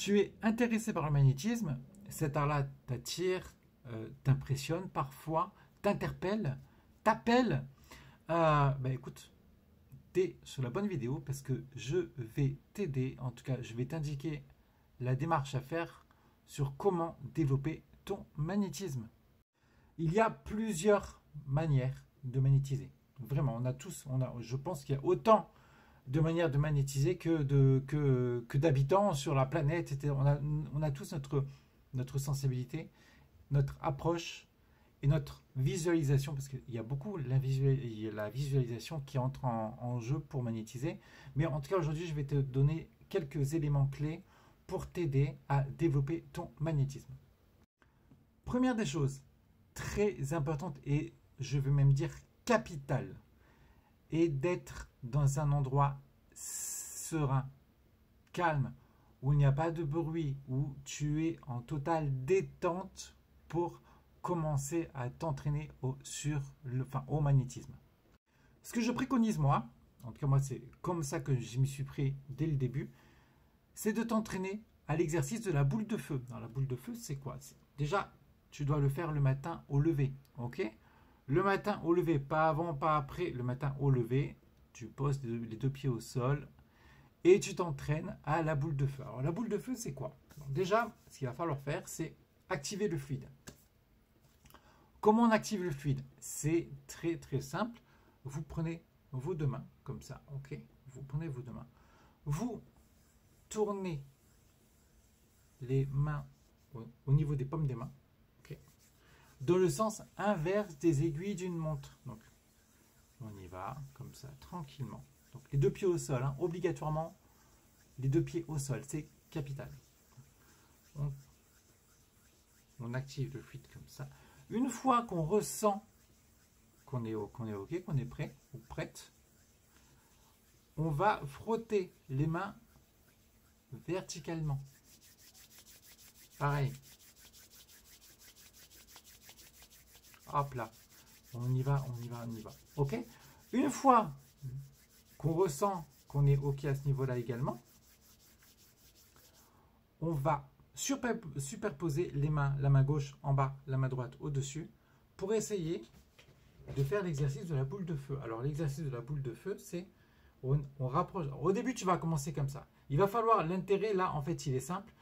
Tu es intéressé par le magnétisme, cet art-là t'attire, t'impressionne parfois, t'interpelle, t'appelle. Écoute, tu es sur la bonne vidéo parce que je vais t'aider, en tout cas je vais t'indiquer la démarche à faire sur comment développer ton magnétisme. Il y a plusieurs manières de magnétiser. Vraiment, je pense qu'il y a autant de manières de magnétiser que d'habitants sur la planète, etc. On a tous notre sensibilité, notre approche et notre visualisation, parce qu'il y a beaucoup la visualisation qui entre en jeu pour magnétiser. Mais en tout cas, aujourd'hui, je vais te donner quelques éléments clés pour t'aider à développer ton magnétisme. Première des choses, très importante et je veux même dire capitale, est d'être dans un endroit serein, calme, où il n'y a pas de bruit, où tu es en totale détente pour commencer à t'entraîner au magnétisme. Ce que je préconise moi, en tout cas moi c'est comme ça que je m'y suis pris dès le début, c'est de t'entraîner à l'exercice de la boule de feu. Alors, la boule de feu, c'est quoi? Déjà, tu dois le faire le matin au lever, ok? Le matin au lever, pas avant, pas après, le matin au lever, tu poses les deux pieds au sol et tu t'entraînes à la boule de feu. Alors, la boule de feu, c'est quoi? Donc, déjà, ce qu'il va falloir faire, c'est activer le fluide. Comment on active le fluide? C'est très très simple. Vous prenez vos deux mains, comme ça, ok? Vous prenez vos deux mains. Vous tournez les mains au niveau des paumes des mains, okay, dans le sens inverse des aiguilles d'une montre. Donc, on y va, comme ça, tranquillement. Donc, les deux pieds au sol, hein, obligatoirement, les deux pieds au sol, c'est capital. On active le fluide comme ça. Une fois qu'on ressent qu'on est OK, qu'on est prêt ou prête, on va frotter les mains verticalement. Pareil. Hop là. On y va. OK? Une fois qu'on ressent qu'on est OK à ce niveau-là également, on va superposer les mains, la main gauche en bas, la main droite au-dessus, pour essayer de faire l'exercice de la boule de feu. Alors, l'exercice de la boule de feu, c'est on rapproche. Au début, tu vas commencer comme ça. Il va falloir, l'intérêt là, en fait, il est simple.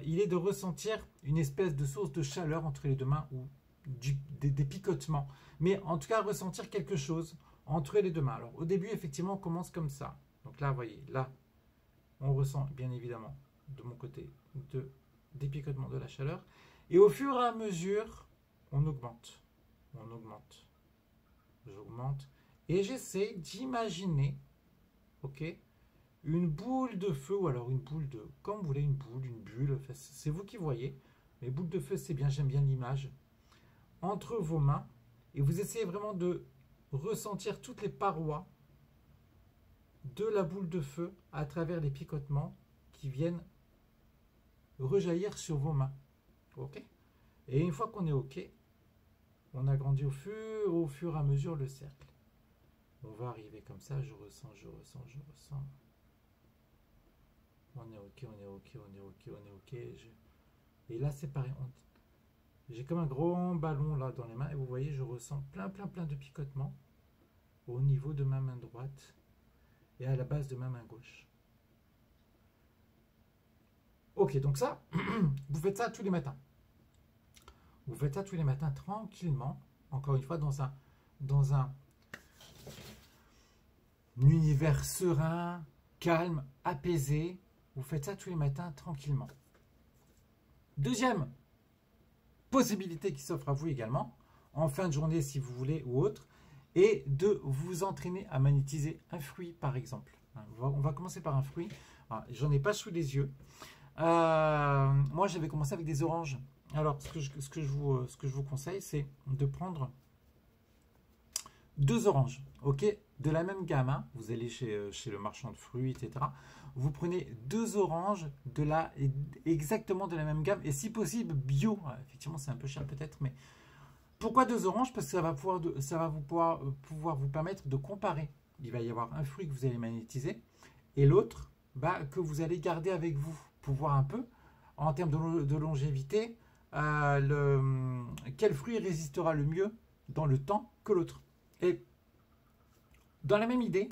Il est de ressentir une espèce de source de chaleur entre les deux mains ou des picotements. Mais en tout cas, ressentir quelque chose entre les deux mains. Alors, au début, effectivement, on commence comme ça. Donc là, vous voyez, là, on ressent bien évidemment de mon côté des picotements, de la chaleur. Et au fur et à mesure, on augmente. J'augmente. Et j'essaie d'imaginer, ok, une boule de feu, ou alors une boule de, comme vous voulez, une boule, une bulle, enfin, c'est vous qui voyez. Mais boule de feu, c'est bien, j'aime bien l'image. Entre vos mains, et vous essayez vraiment de ressentir toutes les parois de la boule de feu à travers les picotements qui viennent rejaillir sur vos mains. Ok? Et une fois qu'on est OK, on agrandit au fur et à mesure le cercle. On va arriver comme ça, je ressens. On est OK. Et là, c'est pareil. J'ai comme un gros ballon là dans les mains et vous voyez, je ressens plein de picotements au niveau de ma main droite et à la base de ma main gauche. Ok, donc ça, vous faites ça tous les matins. Vous faites ça tous les matins tranquillement, encore une fois, dans un univers serein, calme, apaisé. Vous faites ça tous les matins tranquillement. Deuxième possibilité qui s'offre à vous également, en fin de journée si vous voulez ou autre, est de vous entraîner à magnétiser un fruit par exemple. On va commencer par un fruit. J'en ai pas sous les yeux. Moi j'avais commencé avec des oranges. Alors ce que je vous conseille, c'est de prendre 2 oranges, ok, de la même gamme, hein. Vous allez chez le marchand de fruits, etc. Vous prenez 2 oranges exactement de la même gamme et si possible bio. Effectivement, c'est un peu cher peut-être, mais pourquoi 2 oranges? Parce que ça va pouvoir vous permettre de comparer. Il va y avoir un fruit que vous allez magnétiser et l'autre que vous allez garder avec vous pour voir un peu en termes de longévité, quel fruit résistera le mieux dans le temps que l'autre. Et dans la même idée,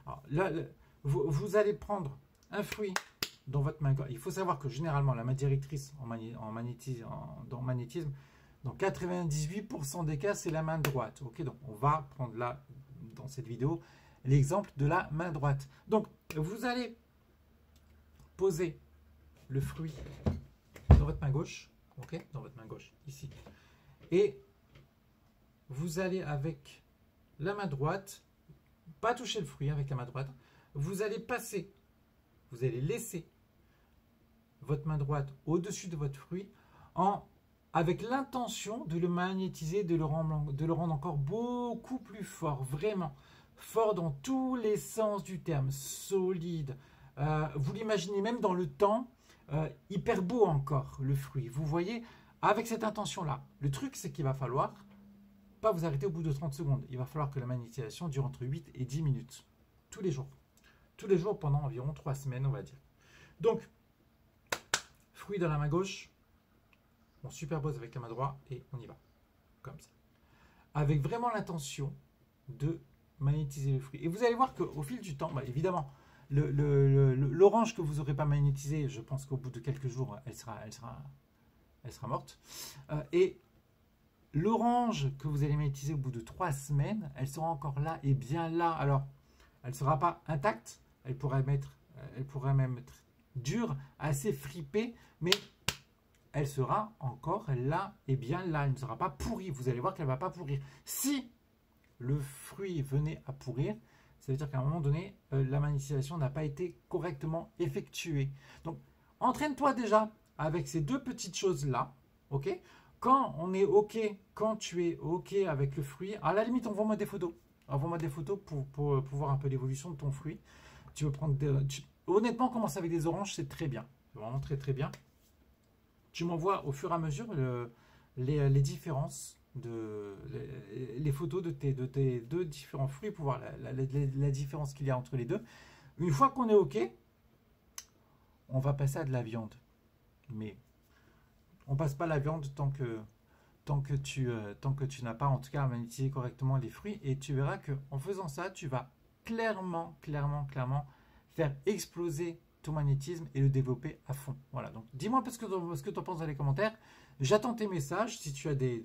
alors, là, vous allez prendre un fruit dans votre main. Il faut savoir que généralement, la main directrice dans magnétisme, dans 98% des cas, c'est la main droite. Ok, donc on va prendre là, dans cette vidéo, l'exemple de la main droite. Donc, vous allez poser le fruit dans votre main gauche, ok, dans votre main gauche, ici. Et vous allez avec la main droite, pas toucher le fruit avec la main droite, vous allez passer, vous allez laisser votre main droite au-dessus de votre fruit avec l'intention de le magnétiser, de le rendre encore beaucoup plus fort, vraiment fort dans tous les sens du terme, solide. Vous l'imaginez même dans le temps, hyper beau encore, le fruit. Vous voyez, avec cette intention-là, le truc c'est qu'il va falloir pas vous arrêter au bout de 30 secondes. Il va falloir que la magnétisation dure entre 8 et 10 minutes, tous les jours. Tous les jours pendant environ 3 semaines, on va dire. Donc, fruit dans la main gauche, on superpose avec la main droite et on y va, comme ça. Avec vraiment l'intention de magnétiser le fruit. Et vous allez voir qu'au fil du temps, bah évidemment, l'orange que vous n'aurez pas magnétisée, je pense qu'au bout de quelques jours, elle sera morte. Et l'orange que vous allez magnétiser au bout de 3 semaines, elle sera encore là et bien là. Alors, elle ne sera pas intacte, elle pourrait même être dure, assez fripée, mais elle sera encore là et bien là. Elle ne sera pas pourrie. Vous allez voir qu'elle ne va pas pourrir. Si le fruit venait à pourrir, ça veut dire qu'à un moment donné, la magnétisation n'a pas été correctement effectuée. Donc, entraîne-toi déjà avec ces deux petites choses-là, ok ? Quand on est OK, quand tu es OK avec le fruit, à la limite, envoie-moi des photos. Envoie-moi des photos pour voir un peu l'évolution de ton fruit. Tu veux prendre honnêtement, commencer avec des oranges, c'est très bien. C'est vraiment très très bien. Tu m'envoies au fur et à mesure les différences, les photos de tes deux différents fruits pour voir la différence qu'il y a entre les deux. Une fois qu'on est OK, on va passer à de la viande. Mais on passe pas la viande tant que tu n'as pas en tout cas magnétisé correctement les fruits, et tu verras que en faisant ça, tu vas clairement faire exploser ton magnétisme et le développer à fond. Voilà, donc dis-moi ce que tu en penses dans les commentaires. J'attends tes messages. Si tu as des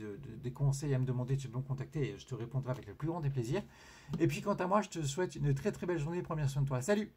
conseils à me demander, tu peux me contacter et je te répondrai avec le plus grand des plaisirs. Et puis quant à moi, je te souhaite une très très belle journée. Prends bien soin de toi. Salut!